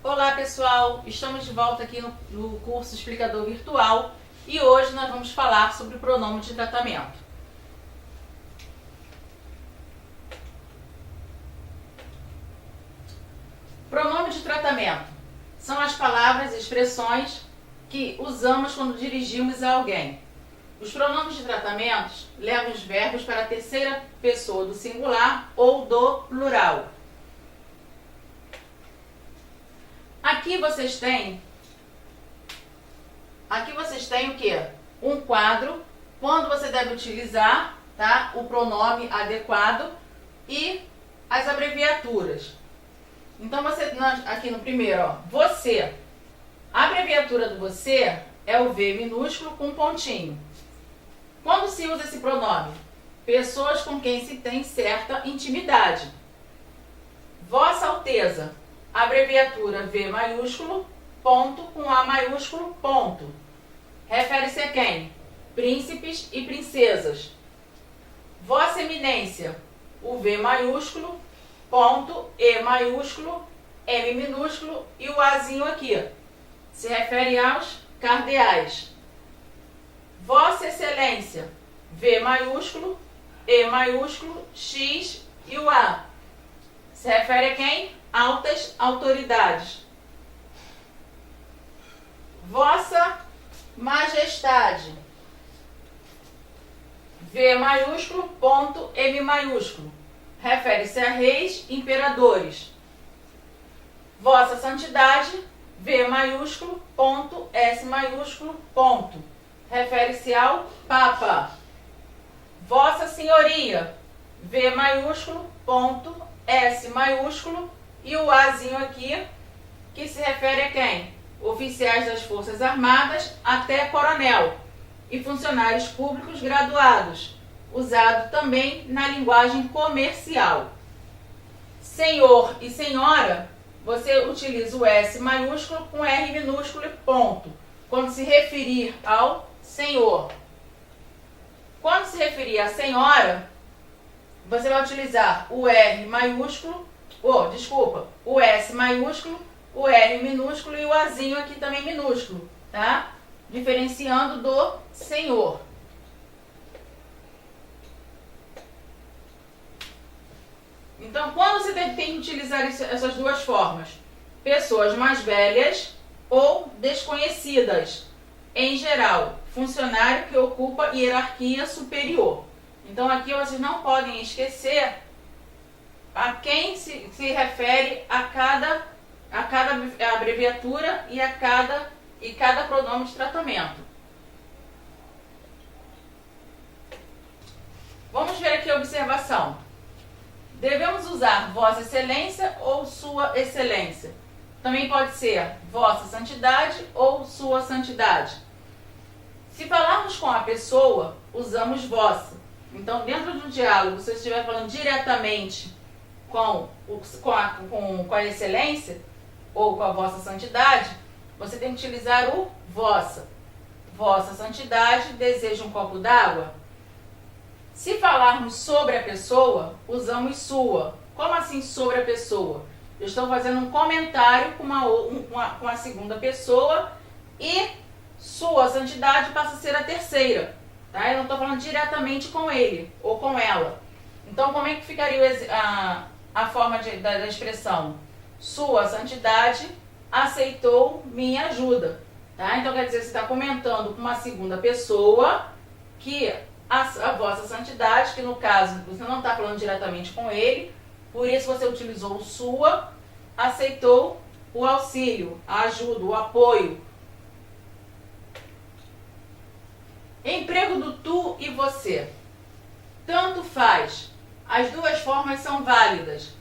Olá pessoal, estamos de volta aqui no curso Explicador Virtual e hoje nós vamos falar sobre o pronome de tratamento. Pronome de tratamento são as palavras e expressões que usamos quando dirigimos a alguém. Os pronomes de tratamento levam os verbos para a terceira pessoa do singular ou do plural. Aqui vocês têm o quê? Um quadro, quando você deve utilizar, tá? O pronome adequado e as abreviaturas. Então, aqui no primeiro, ó, você. A abreviatura do você é o V minúsculo com pontinho. Quando se usa esse pronome? Pessoas com quem se tem certa intimidade. Vossa Alteza. Abreviatura V maiúsculo, ponto com A maiúsculo, ponto. Refere-se a quem? Príncipes e princesas. Vossa Eminência, o V maiúsculo, ponto, E maiúsculo, M minúsculo e o Azinho aqui. Se refere aos cardeais. Vossa Excelência, V maiúsculo, E maiúsculo, X e o A. Se refere a quem? Altas autoridades. Vossa Majestade, V maiúsculo, ponto, M maiúsculo. Refere-se a reis, imperadores. Vossa Santidade, V maiúsculo, ponto, S maiúsculo, ponto. Refere-se ao Papa. Vossa Senhoria, V maiúsculo, ponto, S maiúsculo e o Azinho aqui, que se refere a quem? Oficiais das Forças Armadas até coronel e funcionários públicos graduados, usado também na linguagem comercial. Senhor e senhora, você utiliza o S maiúsculo com R minúsculo e ponto, quando se referir ao senhor. Quando se referir à senhora, você vai utilizar o R maiúsculo, o S maiúsculo, o R minúsculo e o Azinho aqui também minúsculo, tá? Diferenciando do senhor. Então, quando você tem que utilizar essas duas formas? Pessoas mais velhas ou desconhecidas. Em geral, funcionário que ocupa hierarquia superior. Então, aqui vocês não podem esquecer a quem se refere a cada abreviatura e cada pronome de tratamento. Vamos ver aqui a observação. Devemos usar Vossa Excelência ou Sua Excelência. Também pode ser Vossa Santidade ou Sua Santidade. Se falarmos com a pessoa, usamos Vossa. Então, dentro de um diálogo, se você estiver falando diretamente com a excelência ou com a vossa santidade, você tem que utilizar o vossa. Vossa Santidade deseja um copo d'água? Se falarmos sobre a pessoa, usamos sua. Como assim sobre a pessoa? Eu estou fazendo um comentário com a segunda pessoa e Sua Santidade passa a ser a terceira. Tá? Eu não estou falando diretamente com ele ou com ela. Então, como é que ficaria a forma da expressão? Sua Santidade aceitou minha ajuda. Tá? Então, quer dizer, você está comentando com uma segunda pessoa que a Vossa Santidade, que no caso você não está falando diretamente com ele, por isso você utilizou o sua, aceitou o auxílio, a ajuda, o apoio. Emprego do tu e você. Tanto faz. As duas formas são válidas.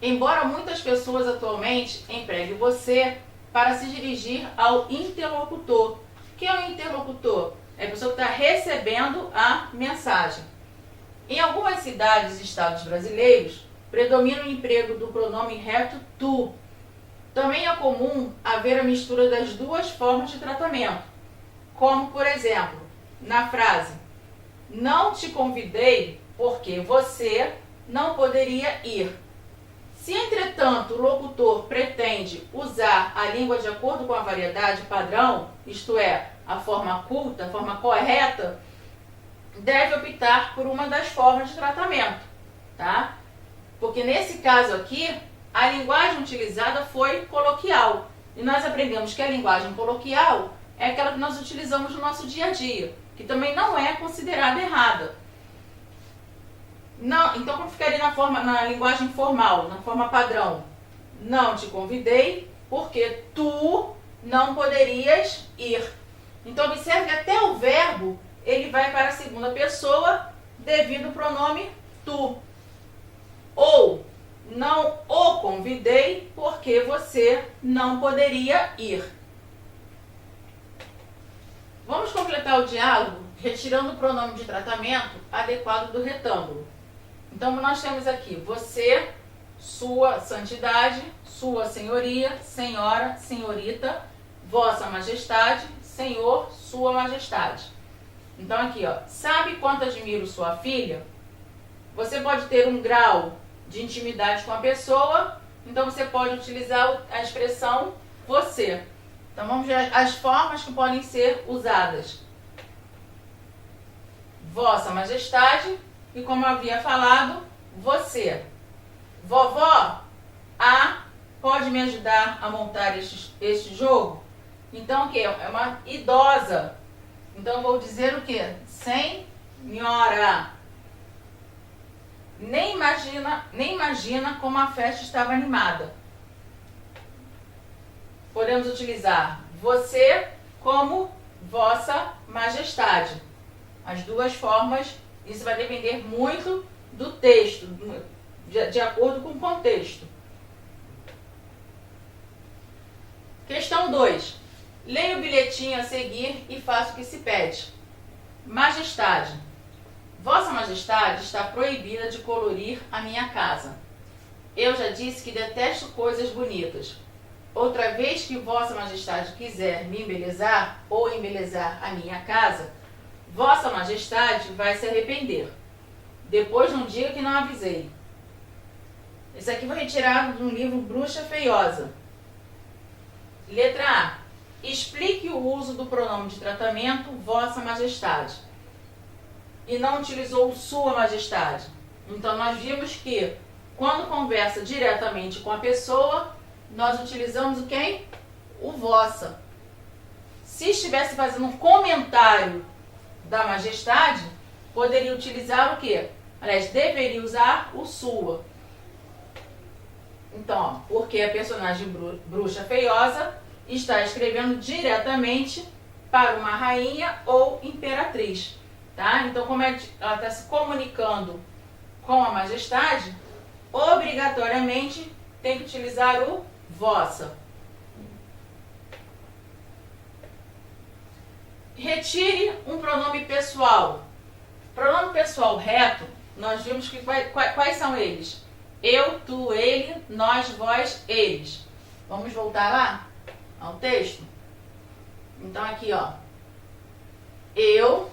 Embora muitas pessoas atualmente empreguem você para se dirigir ao interlocutor. Quem é o interlocutor? É a pessoa que está recebendo a mensagem. Em algumas cidades e estados brasileiros, predomina o emprego do pronome reto tu. Também é comum haver a mistura das duas formas de tratamento, como, por exemplo, na frase: não te convidei porque você não poderia ir. Se, entretanto, o locutor pretende usar a língua de acordo com a variedade padrão, isto é, a forma culta, a forma correta, deve optar por uma das formas de tratamento, tá? Porque nesse caso aqui, a linguagem utilizada foi coloquial. E nós aprendemos que a linguagem coloquial é aquela que nós utilizamos no nosso dia a dia, que também não é considerada errada. Não, então como ficaria na linguagem formal, na forma padrão? Não te convidei porque tu não poderias ir. Então observe que até o verbo ele vai para a segunda pessoa devido ao pronome tu. Ou não o convidei porque você não poderia ir. Vamos completar o diálogo retirando o pronome de tratamento adequado do retângulo. Então nós temos aqui você, sua santidade, sua senhoria, senhora, senhorita, vossa majestade, senhor, sua majestade. Então aqui, ó, sabe quanto admiro sua filha? Você pode ter um grau de intimidade com a pessoa, então você pode utilizar a expressão você. Então vamos ver as formas que podem ser usadas. Vossa majestade e, como eu havia falado, você. Vovó, pode me ajudar a montar este jogo? Então o que? É uma idosa. Então vou dizer o que? Senhora. Nem imagina como a festa estava animada. Podemos utilizar você como vossa majestade. As duas formas, isso vai depender muito do texto, de acordo com o contexto. Questão 2. Leia o bilhetinho a seguir e faça o que se pede. Majestade. Vossa Majestade está proibida de colorir a minha casa. Eu já disse que detesto coisas bonitas. Outra vez que Vossa Majestade quiser me embelezar ou embelezar a minha casa, Vossa Majestade vai se arrepender. Depois não diga que não avisei. Esse aqui foi retirado de um livro Bruxa Feiosa. Letra A. Explique o uso do pronome de tratamento Vossa Majestade. E não utilizou Sua Majestade. Então nós vimos que quando conversa diretamente com a pessoa, nós utilizamos o quem? O vossa. Se estivesse fazendo um comentário da majestade, poderia utilizar o quê? Aliás, deveria usar o sua. Então, ó, porque a personagem bruxa feiosa está escrevendo diretamente para uma rainha ou imperatriz. Tá? Então, como ela está se comunicando com a majestade, obrigatoriamente tem que utilizar o vossa. Retire um pronome pessoal. Pronome pessoal reto, nós vimos que quais são eles? Eu, tu, ele, nós, vós, eles. Vamos voltar lá ao texto? Então aqui, ó. Eu,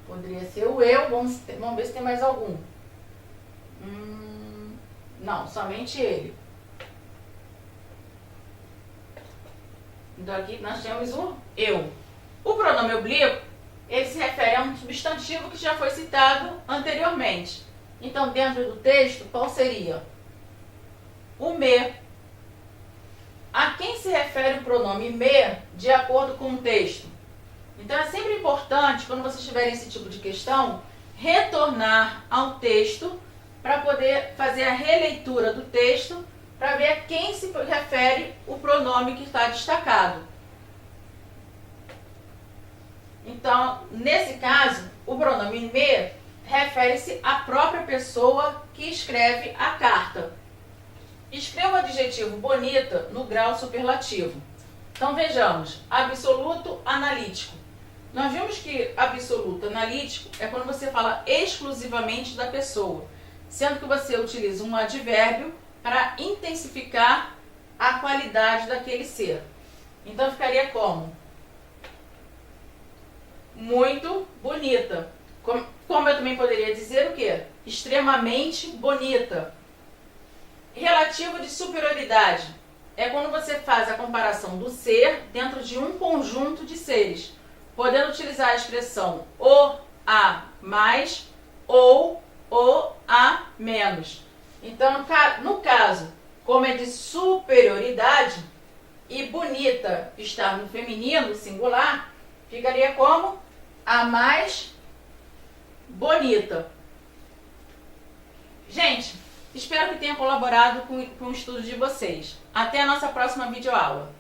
poderia ser o eu, vamos ver se tem mais algum. Não, somente ele. Então aqui nós temos o eu. O pronome oblíquo, ele se refere a um substantivo que já foi citado anteriormente. Então, dentro do texto, qual seria? O me. A quem se refere o pronome me de acordo com o texto? Então, é sempre importante, quando vocês tiverem esse tipo de questão, retornar ao texto para poder fazer a releitura do texto para ver a quem se refere o pronome que está destacado. Então, nesse caso, o pronome me refere-se à própria pessoa que escreve a carta. Escreva o adjetivo bonita no grau superlativo. Então, vejamos, absoluto analítico. Nós vimos que absoluto analítico é quando você fala exclusivamente da pessoa, sendo que você utiliza um advérbio para intensificar a qualidade daquele ser. Então, ficaria como? muito bonita. Como eu também poderia dizer o quê? Extremamente bonita. Relativo de superioridade é quando você faz a comparação do ser dentro de um conjunto de seres, podendo utilizar a expressão o a mais ou o a menos. Então, no caso, como é de superioridade e bonita está no feminino singular, ficaria como a mais bonita. Gente, espero que tenha colaborado com o estudo de vocês. Até a nossa próxima videoaula.